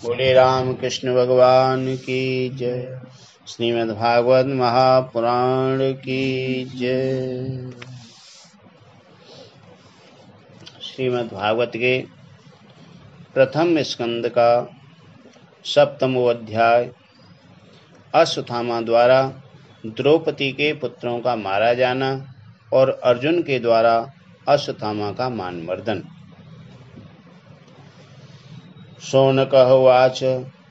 बोले राम कृष्ण भगवान की जय। श्रीमद् भागवत महापुराण की जय। श्रीमद् भागवत के प्रथम स्कंद का सप्तमो अध्याय। अश्वत्थामा द्वारा द्रौपदी के पुत्रों का मारा जाना और अर्जुन के द्वारा अश्वत्थामा का मानमर्दन। शौनकः उवाच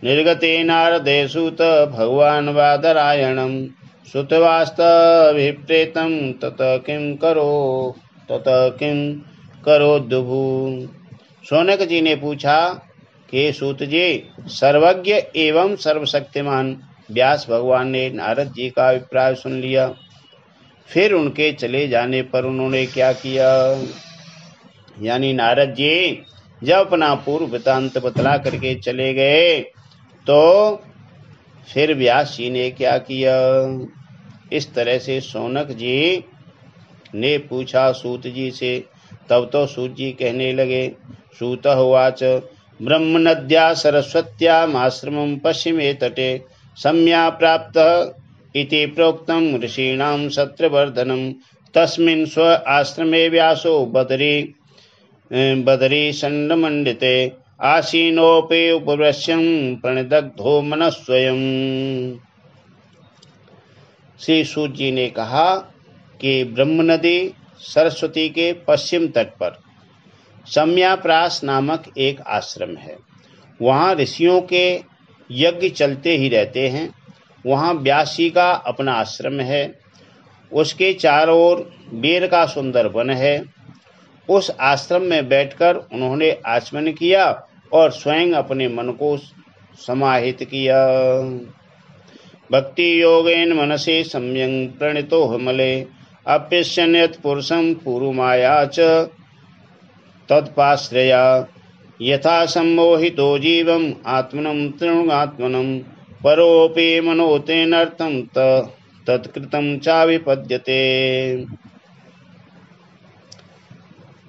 निर्गते नारदे सूत भगवान् बादरायणं श्रुत्वास्तभिप्रेतं ततः किं करोद्भू। शौनक जी ने पूछा कि सूत जी, सर्वज्ञ एवं सर्वशक्तिमान व्यास भगवान ने नारद जी का अभिप्राय सुन लिया, फिर उनके चले जाने पर उन्होंने क्या किया? यानी नारद जी जब अपना पूर्व वृत्तांत बतला करके चले गए तो फिर व्यास जी ने क्या किया? इस तरह से शौनक जी ने पूछा सूत जी से। तब तो सूत जी कहने लगे। सूतः उवाच ब्रह्म नद्या सरस्वत्याम् आश्रमं पश्चिमे तटे सम्या प्राप्तः इति प्रोक्तं ऋषीणां सत्रवर्धनं तस्मिन् स्व आश्रमे व्यासो बदरी षण्डमण्डिते आसीनोऽपि उपवश्यं प्रणिदग्धो मनः स्वयं। श्री सूत जी ने कहा कि ब्रह्म नदी सरस्वती के पश्चिम तट पर सम्याप्रास नामक एक आश्रम है। वहाँ ऋषियों के यज्ञ चलते ही रहते हैं। वहाँ व्यास जी का अपना आश्रम है। उसके चारों ओर बेर का सुंदर वन है। उस आश्रम में बैठकर उन्होंने आचमन किया और स्वयं अपने मन को समाहित किया। भक्ति योगेन मनसे सम्यं प्रणितो हमले अप्यश्यन् यत् पुरुषं पूर्वमाया च तत्पाश्रया यथा सम्मोहितो जीवम् आत्मनं तृणात्मनं परोऽपि मनोतेनर्थं तत्कृतं चाविपद्यते।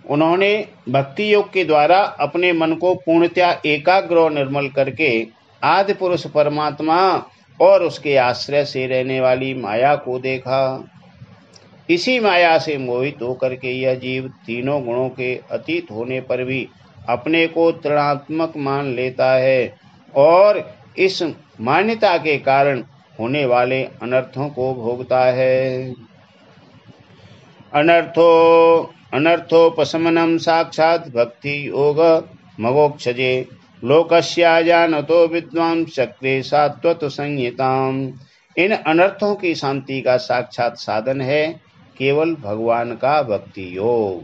उन्होंने भक्ति योग के द्वारा अपने मन को पूर्णतया एकाग्र और निर्मल करके आदि पुरुष परमात्मा और उसके आश्रय से रहने वाली माया को देखा। इसी माया से मोहित होकर के यह जीव तीनों गुणों के अतीत होने पर भी अपने को तृणात्मक मान लेता है और इस मान्यता के कारण होने वाले अनर्थों को भोगता है। अनर्थोपशमनं साक्षात् भक्ति योग मगोक्षजे लोकस्या जानतो विद्वान् चक्रे सात्वत संहिताम्। इन अनर्थों की शांति का साक्षात साधन है केवल भगवान का भक्ति योग।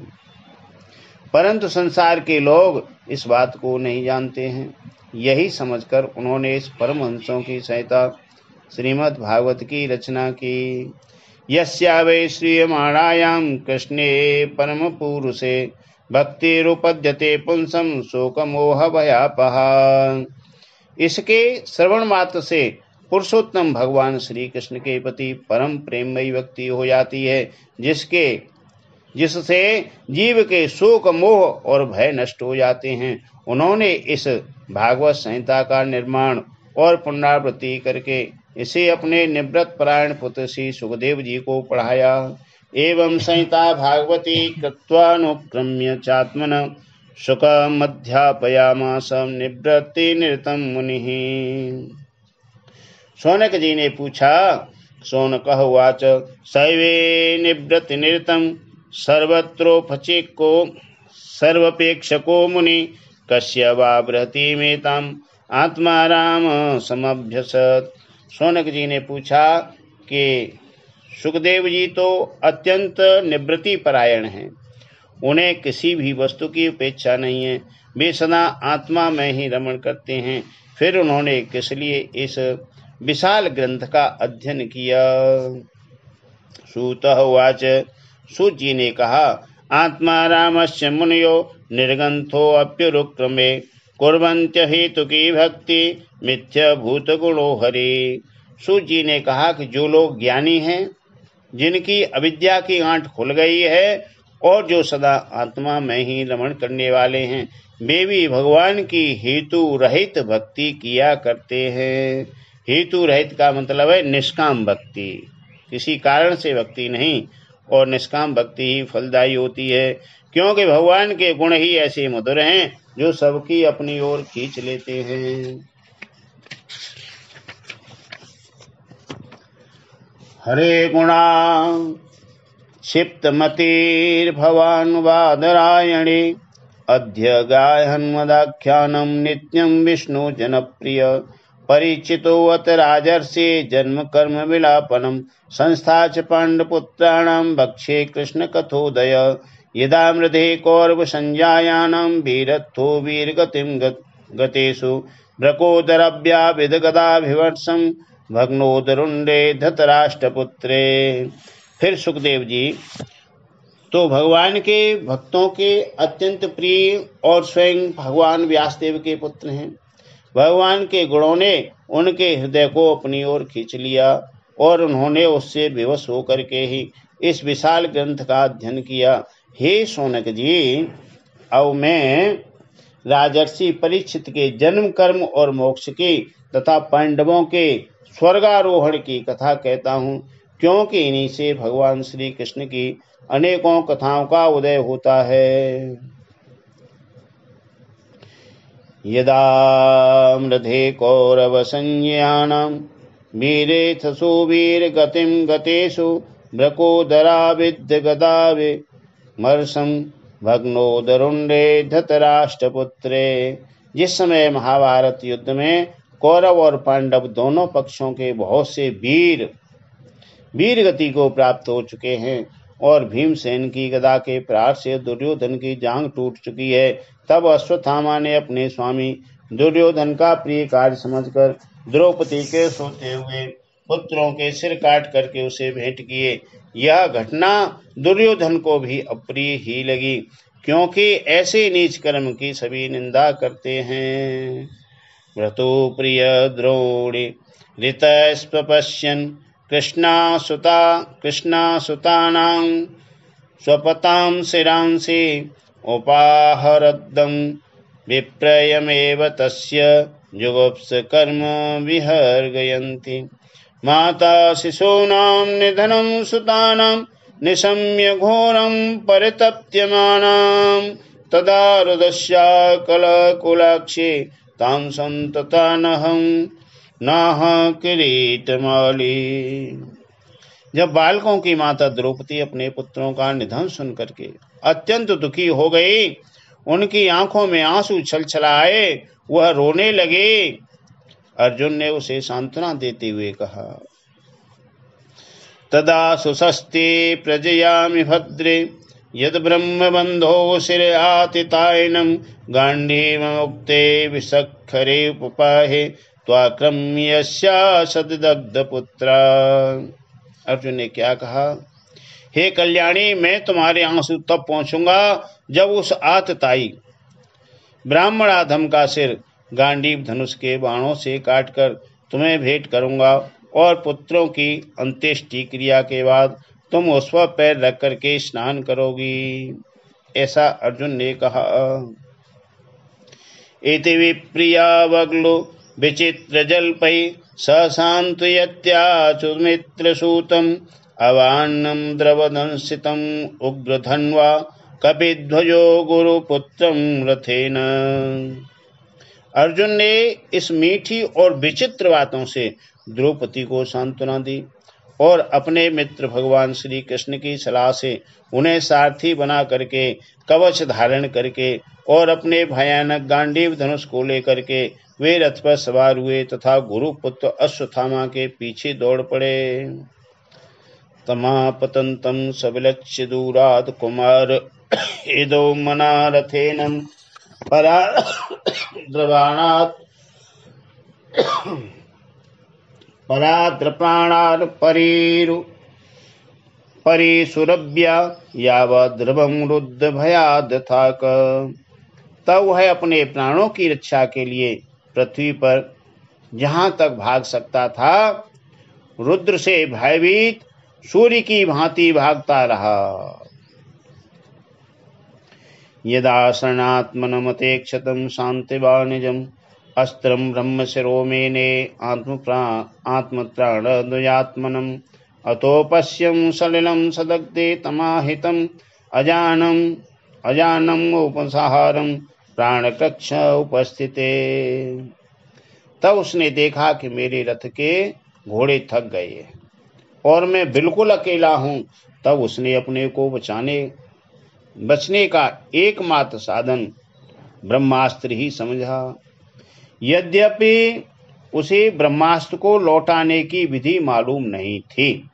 परंतु संसार के लोग इस बात को नहीं जानते हैं। यही समझकर उन्होंने इस परमहंसों की संहिता श्रीमद् भागवत की रचना की। यस्या वै श्रीयमाणायां कृष्णे परम पुरुषे भक्तिरुपद्यते पुंसं शोकमोह भयापहा। इसके श्रवण मात्र से पुरुषोत्तम भगवान श्री कृष्ण के प्रति परम प्रेममयी भक्ति हो जाती है, जिससे जीव के शोक मोह और भय नष्ट हो जाते हैं। उन्होंने इस भागवत संहिता का निर्माण और पुनरावृत्ति करके इसे अपने निवृत्त परायण पुत्र श्री सुखदेव जी को पढ़ाया। एवं संहिता भागवती कृत्वानुक्रम्य चात्मन सुखमध्यापयामास निवृत्ति निरतं मुनिः। शौनक जी ने पूछा। शौनकः उवाच सैवे निवृत्ति निरतं सर्वत्रोपचिक्को सर्वपेक्षको मुनि कस्य वा बृहति मेताम् आत्मा राम समभ्यसत्। शौनक जी ने पूछा कि सुखदेव जी तो अत्यंत निवृत्ति परायण हैं। उन्हें किसी भी वस्तु की अपेक्षा नहीं है। वे सदा आत्मा में ही रमण करते हैं। फिर उन्होंने किस लिए इस विशाल ग्रंथ का अध्ययन किया? सूतः उवाच। सूत जी ने कहा आत्मा रामस्य मुनयो निर्गंथो अप्युरुक्रमे कुर्वन्त्य हेतु की भक्ति मिथ्या भूत गुणो हरि। सूत जी ने कहा कि जो लोग ज्ञानी हैं, जिनकी अविद्या की गांठ खुल गई है और जो सदा आत्मा में ही रमण करने वाले हैं, वे भी भगवान की हेतु रहित भक्ति किया करते हैं। हेतु रहित का मतलब है निष्काम भक्ति, किसी कारण से भक्ति नहीं, और निष्काम भक्ति ही फलदायी होती है, क्योंकि भगवान के गुण ही ऐसे मधुर हैं जो सबकी अपनी ओर खींच लेते हैं। हरे गुणा क्षिप्तमतिर्भवान् वादरायणे अद्य गायन्मदाख्यानं नित्यं विष्णु जनप्रिय परिचितोऽत राजर्षि जन्म कर्म विलापनं संस्था च पाण्डुपुत्राणां भक्षे कृष्ण कथोदय यदा मृधे कौरव संजायानां वीरत्थो वीरगतिं गतेषु ब्रकोदरव्याविदगदाभिवर्षं भग्नोदरुण्डे धृतराष्ट्रपुत्रे। फिर सुखदेव जी तो भगवान के भक्तों के अत्यंत प्रिय और स्वयं भगवान व्यासदेव के पुत्र हैं। भगवान के गुणों ने उनके हृदय को अपनी ओर खींच लिया और उन्होंने उससे विवश होकर के ही इस विशाल ग्रंथ का अध्ययन किया। हे शौनक जी, अब मैं राजर्षि परीक्षित के जन्म कर्म और मोक्ष की तथा पांडवों के स्वर्गारोहण की कथा कहता हूँ, क्योंकि इन्हीं से भगवान श्री कृष्ण की अनेकों कथाओं का उदय होता है। यदा मृधे कौरव संज्ञानां वीरेथ सुवीर गतिम गतेषु ब्रकोदराविद्य गदावे मर्षं भग्नोदरुण्डे धृतराष्ट्रपुत्रे। जिस समय महाभारत युद्ध में कौरव और पांडव दोनों पक्षों के बहुत से वीर गति को प्राप्त हो चुके हैं और भीमसेन की गदा के प्रहार से दुर्योधन की जांघ टूट चुकी है, तब अश्वत्थामा ने अपने स्वामी दुर्योधन का प्रिय कार्य समझकर द्रौपदी के सोते हुए पुत्रों के सिर काट करके उसे भेंट किए। यह घटना दुर्योधन को भी अप्रिय ही लगी, क्योंकि ऐसे नीच कर्म की सभी निंदा करते हैं। व्रतो प्रिय द्रोणी ऋतस्पश्यन् कृष्णासुतानां स्वपतां शिरांसि उपाहरद्दं विप्रयमेव तस्य जुगुप्स कर्म विहर्गयन्ति। माता शिशूनां निधनं सुतानां निशम्य घोरं परितप्यमानां तदा रुदस्या कलकुलाक्षे तां सन्ततानहं नाह किरीटमाली। जब बालकों की माता द्रौपदी अपने पुत्रों का निधन सुन करके अत्यंत दुखी हो गई, उनकी आंखों में आंसू छलछलाए, वह रोने लगे। अर्जुन ने उसे सांत्वना देते हुए कहा, तदा सुशस्ते प्रजयामि भद्रे यद ब्रह्म बंधो शिर आतितायनम गांडीवमुक्ते विसखरे उपपाहे त्वाक्रम्यस्या सददग्ध पुत्रा। अर्जुन ने क्या कहा, हे कल्याणी, मैं तुम्हारे आंसू तब पहुंचूंगा जब उस आतताई ब्राह्मणाधम का सिर गांडीव धनुष के बाणों से काटकर तुम्हें भेंट करूंगा और पुत्रों की अंत्येष्टि क्रिया के बाद तुम उस पर पैर रख करके स्नान करोगी। ऐसा अर्जुन ने कहा। इति विप्रिया वग्लो विचित्र जल्पै सशान्तयत्याचुमित्रसूतम् अवान्नं द्रवदंसितम् उग्रधन्वा कपिध्वजो गुरुपुत्रं रथेन। अर्जुन ने इस मीठी और विचित्र बातों से द्रौपदी को सांत्वना दी और अपने मित्र भगवान श्री कृष्ण की सलाह से उन्हें सारथी बना करके कवच धारण करके और अपने भयानक गांडीव धनुष को लेकर के वे रथ पर सवार हुए तथा गुरुपुत्र अश्वत्थामा के पीछे दौड़ पड़े। तमापतंतम सविलक्ष्य दूरात् कुमार इदो मनारथेनं पराद्रप्राणात् परिसुरभ्या यावद्ध्रुवं रुद्ध भयाद् थाक। तब वह अपने प्राणों की रक्षा के लिए पृथ्वी पर जहां तक भाग सकता था रुद्र से भयभीत सूर्य की भांति भागता रहा। यदा शरणात्मनमतेक्षतं शान्तिवाणिजम् अस्त्रं ब्रह्म शिरो मेने आत्मत्राणद्वयात्मनम् अतोपश्यं सलिलं सदग्धे तमाहितम् अजानम् उपसंहारं प्राणकक्ष उपस्थिते। तब उसने देखा कि मेरे रथ के घोड़े थक गए और मैं बिल्कुल अकेला हूं। तब उसने अपने को बचने का एकमात्र साधन ब्रह्मास्त्र ही समझा। यद्यपि उसे ब्रह्मास्त्र को लौटाने की विधि मालूम नहीं थी,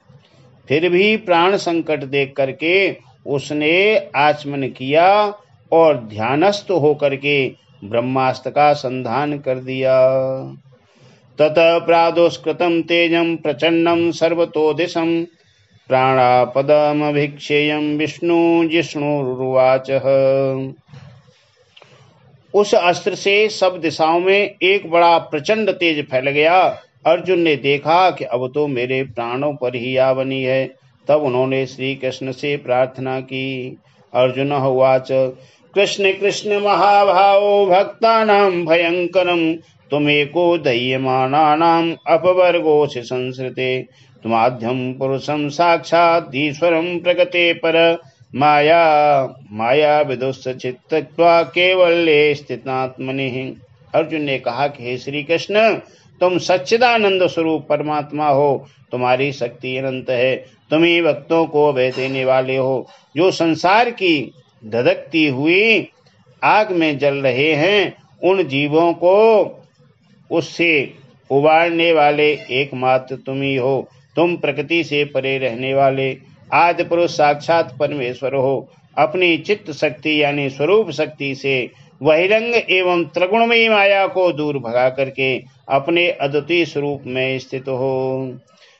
फिर भी प्राण संकट देख करके उसने आचमन किया और ध्यानस्थ होकर के ब्रह्मास्त्र का संधान कर दिया। ततः प्रादुष्कृतं तेजं प्रचंडं सर्वतो दिशं प्राणापदमभिक्षेयं विष्णु जिष्णुरुवाच। उस अस्त्र से सब दिशाओं में एक बड़ा प्रचंड तेज फैल गया। अर्जुन ने देखा कि अब तो मेरे प्राणों पर ही आ बनी है। तब उन्होंने श्री कृष्ण से प्रार्थना की। अर्जुन उवाच कृष्ण कृष्ण महाभावो भक्तानां भयंकरं त्वमेको दह्यमानानां अपवर्गोऽसि संसृते त्वमाद्यं पुरुषं साक्षात् ईश्वरं प्रकृते पर माया विदुष्ट चित्तत्वा केवल्ये स्थितात्मनि। अर्जुन ने कहा कि हे श्री कृष्ण, तुम सच्चिदानंद स्वरूप परमात्मा हो, तुम्हारी शक्ति अनंत है, तुम ही भक्तों को अभय देने वाले हो। जो संसार की धधकती हुई आग में जल रहे हैं, उन जीवों को उससे उबारने वाले एकमात्र तुम ही हो। तुम प्रकृति से परे रहने वाले आदि पुरुष साक्षात परमेश्वर हो। अपनी चित्त शक्ति यानी स्वरूप शक्ति से बहिरंग एवं त्रिगुणमयी माया को दूर भगा करके अपने अद्वितीय स्वरूप में स्थित हो।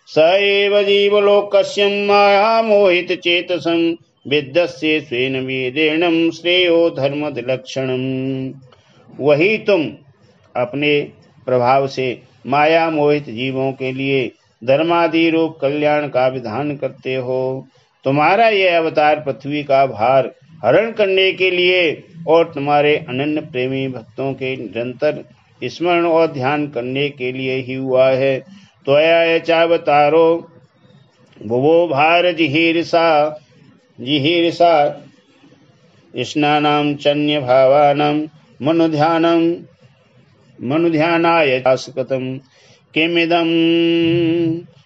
स एव जीवलोकस्य माया मोहित चेतसं विद्यस्य स्वेन वेदेणं श्रेयो धर्मदिलक्षणम्। वही तुम अपने प्रभाव से माया मोहित जीवों के लिए धर्मादि रूप कल्याण का विधान करते हो। तुम्हारा यह अवतार पृथ्वी का भार हरण करने के लिए और तुम्हारे अनन्य प्रेमी भक्तों के निरंतर स्मरण और ध्यान करने के लिए ही हुआ है। त्वया चावतारो भुवो भार जिहीर्षा स्नानां चन्य भावानां मनुध्यानाय आस्कृतं किमिदं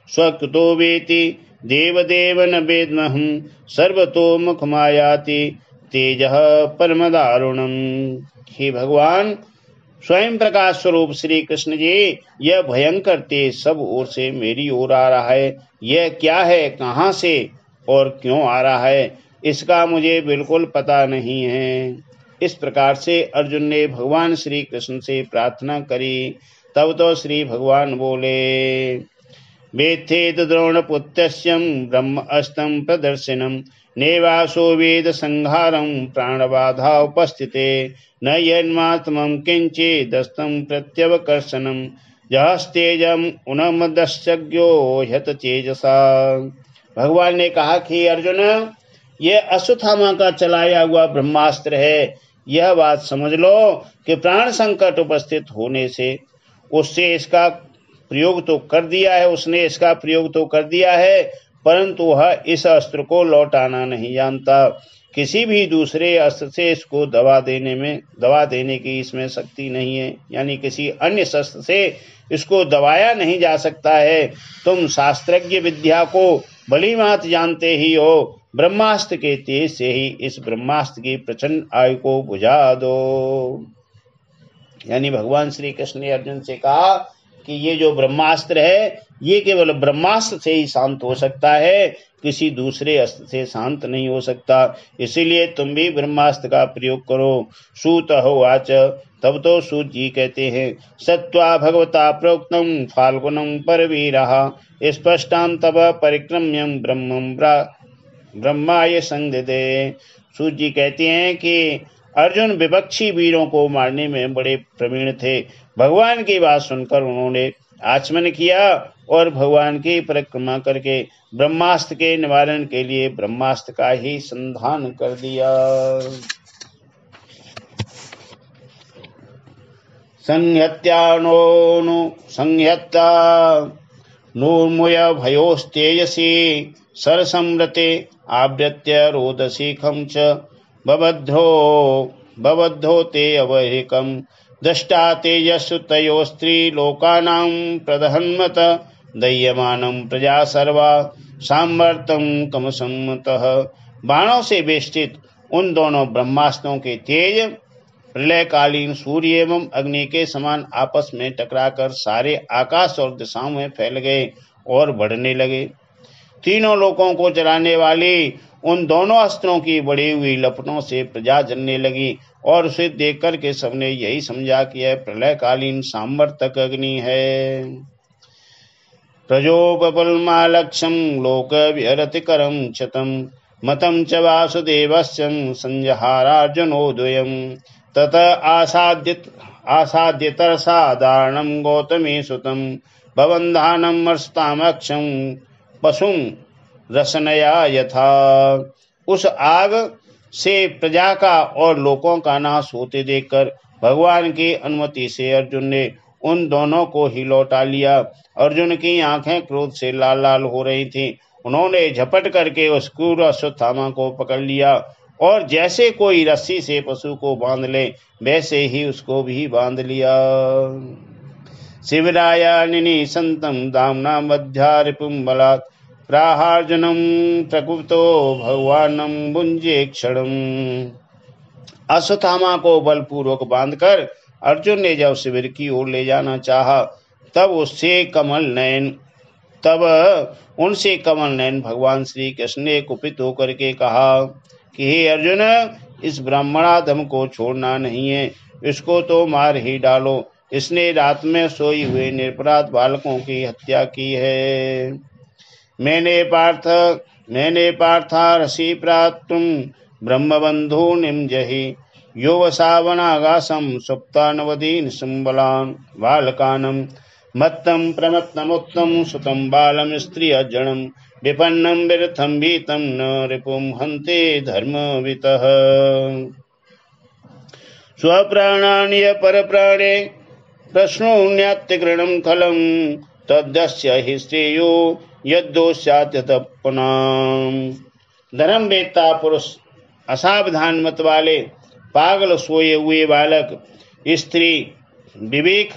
स्वकृतो वेति देवदेव न वेद्महं सर्वतोमुखमायाति तेजः परमदारुणम्। हे भगवान, स्वयं प्रकाश स्वरूप श्री कृष्ण जी, यह भयंकर तेज सब ओर से मेरी ओर आ रहा है। यह क्या है, कहाँ से और क्यों आ रहा है, इसका मुझे बिल्कुल पता नहीं है। इस प्रकार से अर्जुन ने भगवान श्री कृष्ण से प्रार्थना करी। तब तो श्री भगवान बोले वेत्थेत द्रोणपुत्रस्यं ब्रह्म अस्तं प्रदर्शनम् नेवासो वेद संहारं प्राणबाधा उपस्थिते न यन्मात्मं किंचिदस्तं प्रत्यवकर्षणं जहस्तेजम् उन्मदश्चज्ञो ह्यत चेजसा। भगवान ने कहा कि अर्जुन, यह अश्वत्थामा का चलाया हुआ ब्रह्मास्त्र है। यह बात समझ लो कि प्राण संकट उपस्थित होने से उससे इसका प्रयोग तो कर दिया है, उसने इसका प्रयोग तो कर दिया है, परंतु वह इस अस्त्र को लौटाना नहीं जानता। किसी भी दूसरे अस्त्र से इसको दबा देने की इसमें शक्ति नहीं है, यानी किसी अन्य शस्त्र से इसको दबाया नहीं जा सकता है। तुम शास्त्रज्ञ विद्या को भली भांति जानते ही हो। ब्रह्मास्त्र के तेज से ही इस ब्रह्मास्त्र की प्रचंड आयु को बुझा दो। यानी भगवान श्री कृष्ण ने अर्जुन से कहा कि ये जो ब्रह्मास्त्र है, ये केवल ब्रह्मास्त्र से ही शांत हो सकता है, किसी दूसरे अस्त्र से शांत नहीं हो सकता। इसीलिए तुम भी ब्रह्मास्त्र का प्रयोग करो। सूत होवाच। तब तो सूत जी कहते हैं सत्वा भगवता प्रोक्तम फाल्गुनम परवीरः स्पष्टां तव परिक्रम्यम ब्रह्माय संदिदे। सूत जी कहते हैं कि अर्जुन विपक्षी वीरों को मारने में बड़े प्रवीण थे। भगवान की बात सुनकर उन्होंने आचमन किया और भगवान की परिक्रमा करके ब्रह्मास्त्र के निवारण के लिए ब्रह्मास्त्र का ही संधान कर दिया। संहत्या नूर्मुय भयोस्तेजसी सरसम्रते आवृत्य रोदसीखं च बबद्धो ते अवहिकम् दृष्टा तेजस्सु तयोस्त्रीलोकानां प्रदहन्मत दह्यमानं प्रजा सर्वा सामर्थ्यं कमसम्मतः। बाणों से बेष्टित उन दोनों ब्रह्मास्त्रों के तेज प्रलयकालीन सूर्य एवं अग्नि के समान आपस में टकराकर सारे आकाश और दिशाओं में फैल गए और बढ़ने लगे। तीनों लोकों को जलाने वाली उन दोनों अस्त्रों की बढ़ी हुई लपटों से प्रजा जलने लगी और उसे देख कर के सबने यही समझा कि यह प्रलयकालीन सामर्थक अग्नि है। प्रजोपलमालक्ष्यं लोक विहरतिकरं क्षतं मतं च वासुदेवस्य संजहारार्जुनोदयं तत आसाद्यतरसाधारणं गौतमी सुतं भवन्धानं मर्षतामक्षं पशुं रसनया यथा। उस आग से प्रजा का और लोकों का नाश होते देखकर भगवान की अनुमति से अर्जुन ने उन दोनों को ही लौटा लिया। अर्जुन की आंखें क्रोध से लाल लाल हो रही थीं। उन्होंने झपट करके उस क्रूर अश्वत्थामा को पकड़ लिया और जैसे कोई रस्सी से पशु को बांध ले वैसे ही उसको भी बांध लिया। शिवरायानिनी संतम दाम्ना मध्या रिपुं बलात् प्राहार्जुनं प्रकुप्तो भगवानं भुंजे क्षणम्। अश्वत्थामा को बलपूर्वक बांधकर अर्जुन ने जब शिविर की ओर ले जाना चाहा तब उनसे कमल नयन भगवान श्री कृष्ण ने कुपित होकर के कहा कि हे अर्जुन, इस ब्राह्मणाधम को छोड़ना नहीं है, इसको तो मार ही डालो। इसने रात में सोई हुए निरपराध बालकों की हत्या की है। मैंने पार्था प्रातुम ब्रह्मबंधु निमजहि यो वसावनागासम सुप्तानवदीन संबलान बालकानम मत्तम प्रमत्तमुत्तम सुतम बालम स्त्रियजनम विपन्नम विरथम भीतम न रिपुम हन्ते धर्मवितः। स्वप्राणान्य परप्राणे प्रश्नोन्यात्यग्रणं खलं तद्दस्य हि श्रेयो यद्दोष्यात्यतपनाम। धर्म वेत्ता पुरुष, असावधान मत वाले, पागल सोए हुए बालक, स्त्री, विवेक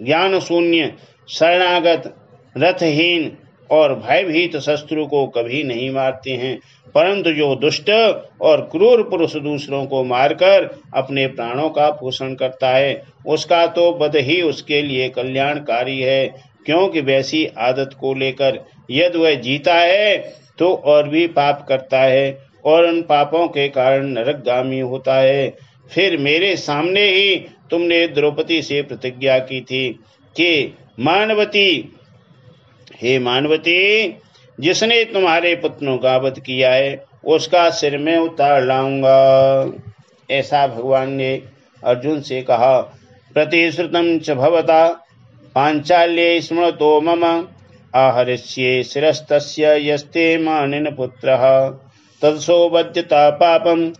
ज्ञान शून्य, शरणागत, रथहीन और भयभीत शत्रु को कभी नहीं मारते हैं, परंतु जो दुष्ट और क्रूर पुरुष दूसरों को मारकर अपने प्राणों का पोषण करता है उसका तो वध ही उसके लिए कल्याणकारी है, क्योंकि वैसी आदत को लेकर यदि वह जीता है तो और भी पाप करता है और उन पापों के कारण नरकगामी होता है। फिर मेरे सामने ही तुमने द्रौपदी से प्रतिज्ञा की थी कि मानवती, जिसने तुम्हारे पुत्रों का वध किया है उसका सिर में उतार लाऊंगा। ऐसा भगवान ने अर्जुन से कहा। प्रतिश्रुतं च भवता पांचाल्ये स्मृतो मम आहरिष्ये शिरस्तस्य यस्ते मानिन पुत्रः तत्सोबध्यता पापम्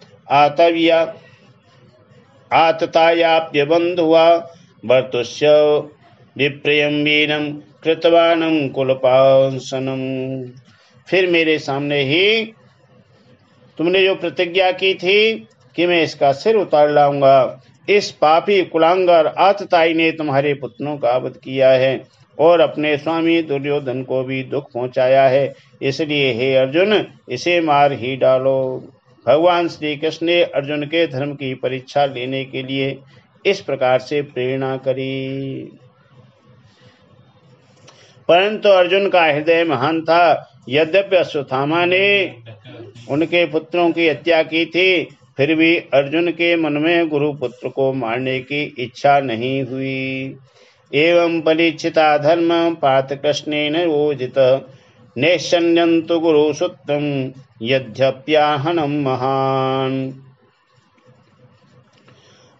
आततायाप्य बंधुआ भर्तुष्य विप्रियं वीरं कृतवानं कुलपांसनम्। फिर मेरे सामने ही तुमने जो प्रतिज्ञा की थी कि मैं इसका सिर उतार लाऊंगा, इस पापी कुलांगर आतताई ने तुम्हारे पुत्रों का वध किया है और अपने स्वामी दुर्योधन को भी दुख पहुंचाया है, इसलिए हे अर्जुन इसे मार ही डालो। भगवान श्री कृष्ण ने अर्जुन के धर्म की परीक्षा लेने के लिए इस प्रकार से प्रेरणा करी, परंतु अर्जुन का हृदय महान था। यद्यपि अश्वत्थामा ने उनके पुत्रों की हत्या की थी, फिर भी अर्जुन के मन में गुरु पुत्र को मारने की इच्छा नहीं हुई। एवं परीक्षिता धर्म पार्थ कृष्णेन योजित नैषण्यन्तु गुरु सुत्तम यद्यप्याहनं महान।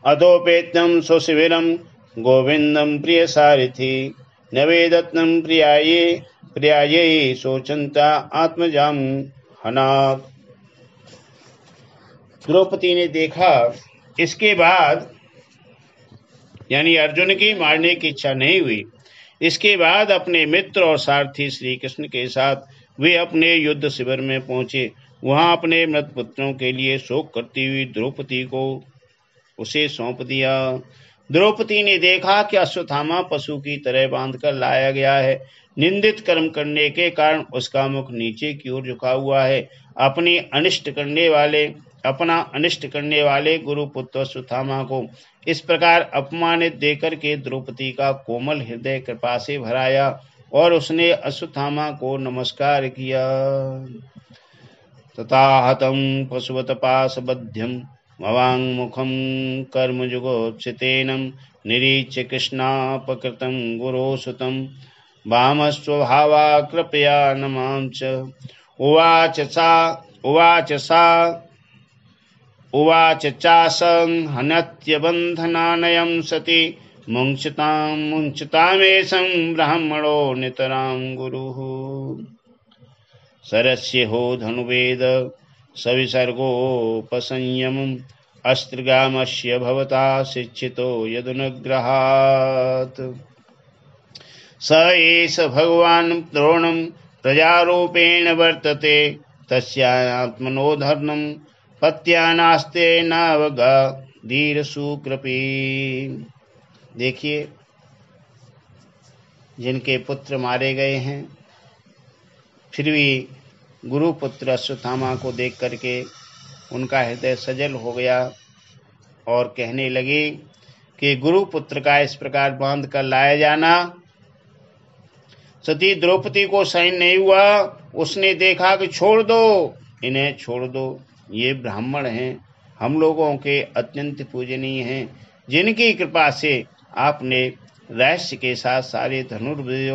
अधोपेत्यं सुशिविरं गोविंदं प्रिय सारथि नवेदत्नं प्रियायै शोचन्ता आत्मजाम हनात्। द्रौपदी ने देखा। इसके बाद यानी अर्जुन की मारने की इच्छा नहीं हुई। इसके बाद अपने मित्र और सारथी श्री कृष्ण के साथ वे अपने युद्ध शिविर में पहुंचे। वहां अपने मृत पुत्रों के लिए शोक करती हुई द्रौपदी को उसे सौंप दिया। द्रौपदी ने देखा कि अश्वत्थामा पशु की तरह बांधकर लाया गया है। निंदित कर्म करने के कारण उसका मुख नीचे की ओर झुका हुआ है। अपना अनिष्ट करने वाले गुरुपुत्र अश्वत्थामा को इस प्रकार अपमानित देकर के द्रौपदी का कोमल हृदय कृपा से भराया और उसने अश्वत्थामा को नमस्कार किया। तथा हतं पशुवत पाशबध्यं मवाङ्मुखं कर्मजुगोत्सितेनं निरीच्य कृष्णापकृतं गुरोसुतं वामस्वभावा कृपया न मां च उवाच चासं हनत्यबन्धनानयं सति मुञ्चतामेषं ब्राह्मणो नितरां गुरुः। सरस्य हो धनुवेद सविसर्गोपसंयमम् अस्त्रगामस्य भवता शिक्षितो यदनुग्रहात्। स एष भगवान् द्रोणं प्रजारूपेण वर्तते तस्यात्मनो धर्मं पत्या नास्ते नावगा धीर सुकृपी। देखिए, जिनके पुत्र मारे गए हैं फिर भी गुरुपुत्र अश्वत्थामा को देख करके उनका हृदय सजल हो गया और कहने लगे कि गुरुपुत्र का इस प्रकार बांध कर लाया जाना सती द्रौपदी को सहन नहीं हुआ। उसने देखा कि छोड़ दो, इन्हें छोड़ दो, ये ब्राह्मण हैं, हम लोगों के अत्यंत पूजनीय हैं, जिनकी कृपा से आपने रहस्य के साथ सारे धनुर्वेद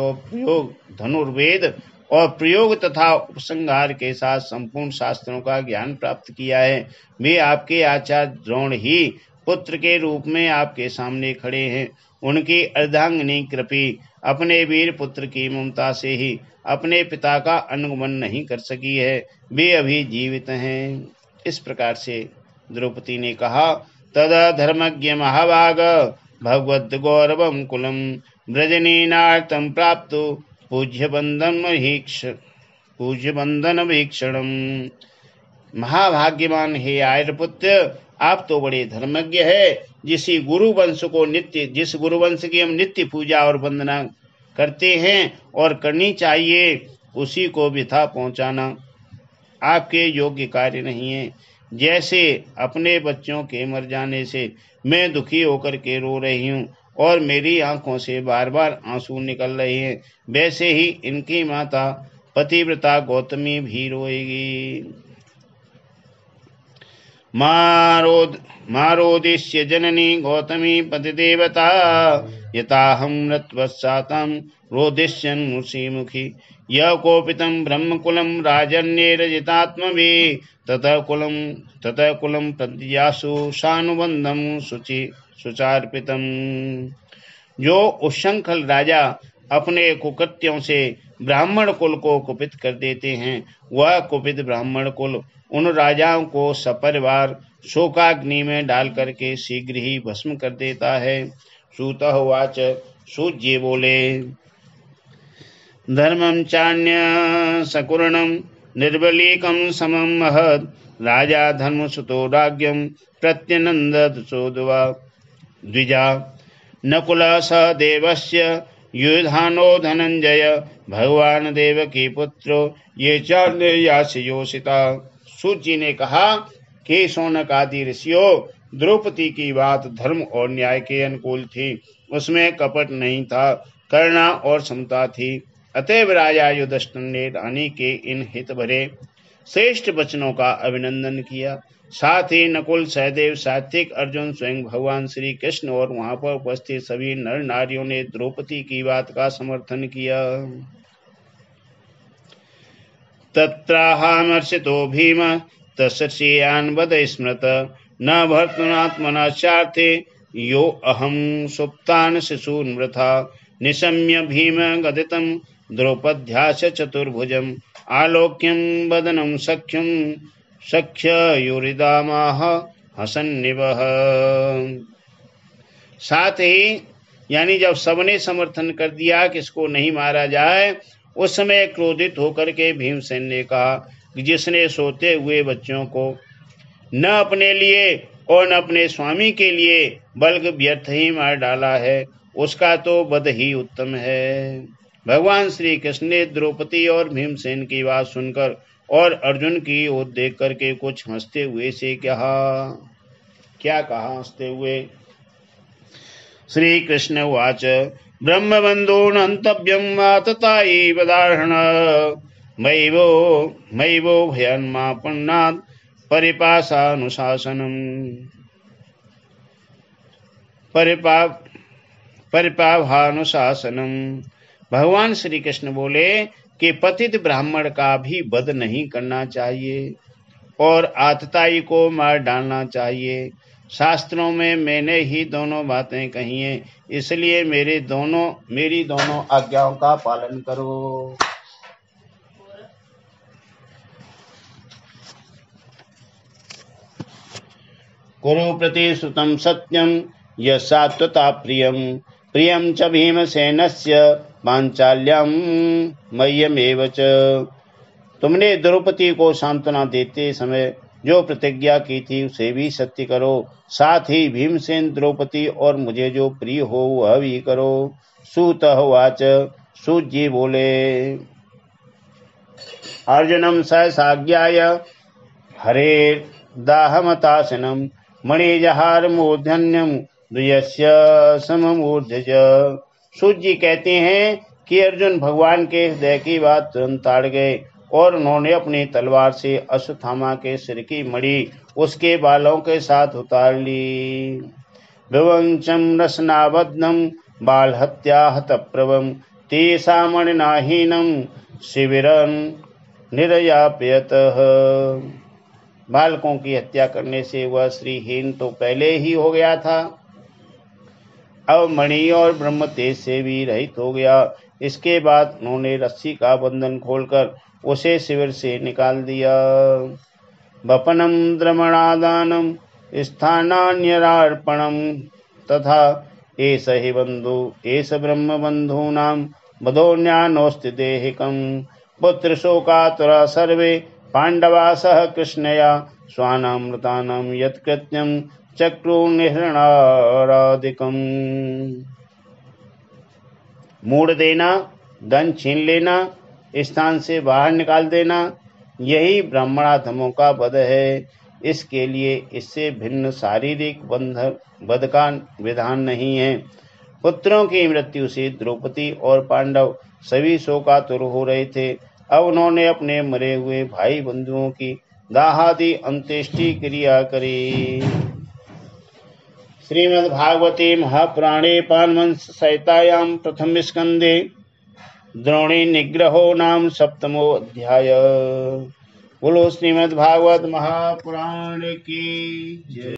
और प्रयोग तथा उपसंहार के साथ संपूर्ण शास्त्रों का ज्ञान प्राप्त किया है। वे आपके आचार्य द्रोण ही पुत्र के रूप में आपके सामने खड़े हैं। उनकी अर्धांगिनी कृपी अपने वीर पुत्र की ममता से ही अपने पिता का अनुगमन नहीं कर सकी है, वे अभी जीवित हैं। इस प्रकार से द्रौपदी ने कहा, तदा धर्मज्ञ महाभाग भगवद गौरवम कुलम ब्रजनीनार्थम प्राप्त पूज्य बंधन भीक्षणम। महाभाग्यवान हे आर्यपुत्र, आप तो बड़े धर्मज्ञ है। जिस गुरुवंश की हम नित्य पूजा और वंदना करते हैं और करनी चाहिए, उसी को वृथा पहुंचाना आपके योग्य कार्य नहीं है। जैसे अपने बच्चों के मर जाने से मैं दुखी होकर के रो रही हूँ और मेरी आंखों से बार बार आंसू निकल रहे हैं, वैसे ही इनकी माता पतिव्रता गौतमी भी रोएगी। मारोदिष्य जननी गौतमी पतिदेवता यताहं मृत्वस्सातं रोदिष्यन् मुषीमुखी। यः कोपितं ब्रह्मकुलं राजन्येरजितात्मभि ततः कुलं प्रत्याशु सानुबन्धं सुचार्पितम्। जो उच्छृंखल राजा अपने कुकृत्यों से ब्राह्मण कुल को कुपित कर देते हैं, वह कुपित ब्राह्मण कुल उन राजाओं को सपरिवार शोकाग्नि में डाल करके शीघ्र ही भस्म कर देता है। सूतः उवाच, सूत जी बोले, धर्मं चान्य सकुर्णं निर्बलीकं समं महत् राजा धर्मसुतो राज्ञं प्रत्यनन्दत सोदवा द्विजा नकुलः स देवस्य युधानो धनंजय भगवान देवकी पुत्रो ये चान्य यास्य योषिता। सूत जी ने कहा कि शौनक आदि ऋषियों, द्रौपदी की बात धर्म और न्याय के अनुकूल थी, उसमें कपट नहीं था, करुणा और समता थी। अतएव राजा युधिष्ठिर ने रानी के इन हित भरे श्रेष्ठ वचनों का अभिनंदन किया। साथ ही नकुल, सहदेव, सात्विक, अर्जुन, स्वयं भगवान श्री कृष्ण और वहां पर उपस्थित सभी नर नारियों ने द्रौपदी की बात का समर्थन किया। तत्राहमर्षितो भीम तस्यान् वद स्मृत न भर्तुनात्मनाचार्थे यो अहं सुप्तान् शिशून् वृथा निशम्य भीम गदितं द्रौपद्याश्च चतुर्भुजम् आलोक्यं वदनं सख्य युरिदामाह हसन्निवः। साथ ही यानी जब सबने समर्थन कर दिया कि इसको नहीं मारा जाए, उस समय क्रोधित होकर के भीमसेन ने कहा कि जिसने सोते हुए बच्चों को न अपने लिए और न अपने स्वामी के लिए बल्कि व्यर्थ ही मार डाला है, उसका तो वध ही उत्तम है। भगवान श्री कृष्ण ने द्रौपदी और भीमसेन की बात सुनकर और अर्जुन की ओर देख करके कुछ हंसते हुए से क्या कहा हंसते हुए? श्री कृष्ण उवाच ब्रह्मबंधो नन्तव्यं वा तथायि वदार्हण मयिवो भयन्मापन्नात् परिपाभानुशासनम। भगवान श्री कृष्ण बोले कि पतित ब्राह्मण का भी वध नहीं करना चाहिए और आतताई को मार डालना चाहिए। शास्त्रों में मैंने ही दोनों बातें कही हैं, इसलिए मेरी दोनों आज्ञाओं का पालन करो। कुरु प्रतिश्रुतं सत्यं यस्सात्वता प्रियं च भीमसेनस्य पांचाल्यं मह्यमेव च। तुमने द्रौपदी को सांत्वना देते समय जो प्रतिज्ञा की थी उसे भी सत्य करो, साथ ही भीमसेन, द्रौपदी और मुझे जो प्रिय हो वह भी करो। सूत उवाच, सूत जी बोले अर्जुनम सहसाज्ञाय हरेर्दाहमतासनम मणिजहार मूर्धन्यम द्वियस्य सममूर्धज। सूत जी कहते हैं कि अर्जुन भगवान के हृदय की बात तुरंत ताड़ गए और उन्होंने अपनी तलवार से अश्वत्थामा के सिर की मणि उसके बालों के साथ उतार ली। विवंचम रसनाबद्धम बाल हत्या हतप्रभम तेषामणिनाहीनम शिविरन निर्यापयतः। बालकों की हत्या करने से वह श्रीहीन तो पहले ही हो गया था, अब मणि और ब्रह्म तेज से भी रहित हो गया। इसके बाद उन्होंने रस्सी का बंधन खोलकर उसे शिविर से निकाल दिया। वपनम द्रमणादानम स्थानान्यरार्पणम तथा एष हि बंधु एष ब्रह्म बंधूनां वधोन्यानोऽस्ति देहिकम्। पुत्र शोकातुरा सर्वे पांडवा सह कृष्णया स्वानामृतानां यत्कृत्यं चक्रु निहरणाराधिकम्। मूड़ देना, धन छीन लेना, स्थान से बाहर निकाल देना, यही ब्राह्मणाधमों का वध है। इसके लिए इससे भिन्न शारीरिक वध का विधान नहीं है। पुत्रों की मृत्यु से द्रौपदी और पांडव सभी शोकातुर हो रहे थे। अब उन्होंने अपने मरे हुए भाई बंधुओं की दाहादि अंत्येष्टि क्रिया करी। श्रीमद्भागवते महापुराणे पानवंश संहितायां प्रथम स्कंदे द्रोणी निग्रहो नाम सप्तमो अध्याय। बोलो श्रीमद्भागवत महापुराण की जय।